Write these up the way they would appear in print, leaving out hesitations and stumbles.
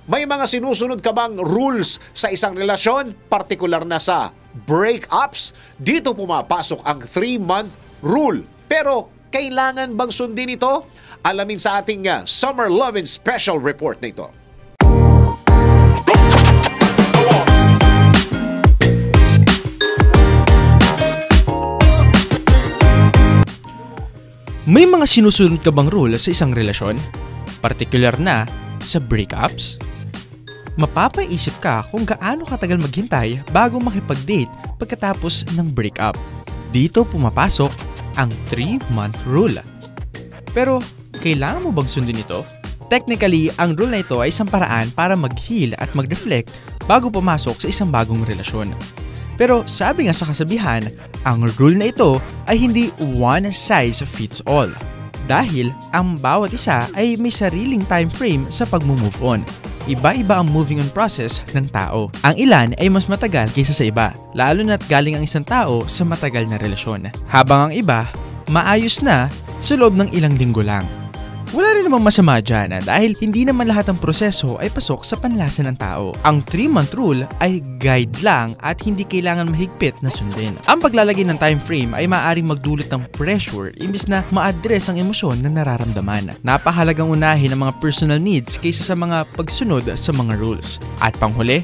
May mga sinusunod ka bang rules sa isang relasyon, partikular na sa breakups? Dito pumapasok ang 3-month rule. Pero kailangan bang sundin ito? Alamin sa ating Summer Lovin' Special Report na ito. May mga sinusunod ka bang rule sa isang relasyon? Partikular na sa breakups? Mapapaisip ka kung gaano katagal maghintay bago makipag-date pagkatapos ng breakup. Dito pumapasok ang 3-month rule. Pero kailangan mo bang sundin ito? Technically, ang rule na ito ay isang paraan para mag-heal at mag-reflect bago pumasok sa isang bagong relasyon. Pero sabi nga sa kasabihan, ang rule na ito ay hindi one size fits all. Dahil ang bawat isa ay may sariling time frame sa pag-move on. Iba-iba ang moving on process ng tao. Ang ilan ay mas matagal kaysa sa iba, lalo na't galing ang isang tao sa matagal na relasyon. Habang ang iba, maayos na sa loob ng ilang linggo lang. Wala rin namang masama dyan dahil hindi naman lahat ng proseso ay pasok sa panlasa ng tao. Ang 3-month rule ay guide lang at hindi kailangan mahigpit na sundin. Ang paglalagay ng time frame ay maaaring magdulot ng pressure imbis na ma-address ang emosyon na nararamdaman. Napahalagang unahin ang mga personal needs kaysa sa mga pagsunod sa mga rules. At panghuli,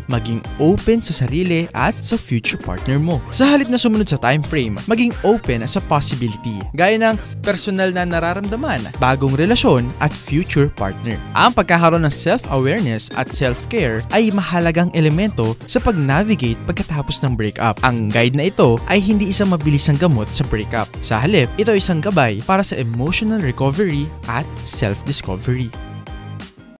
maging open sa sarili at sa future partner mo. Sa halip na sumunod sa time frame, maging open sa possibility, gaya ng personal na nararamdaman, bagong relasyon at future partner. Ang pagkakaroon ng self-awareness at self-care ay mahalagang elemento sa pag-navigate pagkatapos ng breakup. Ang guide na ito ay hindi isang mabilisang gamot sa breakup. Sa halip, ito ay isang gabay para sa emotional recovery at self-discovery.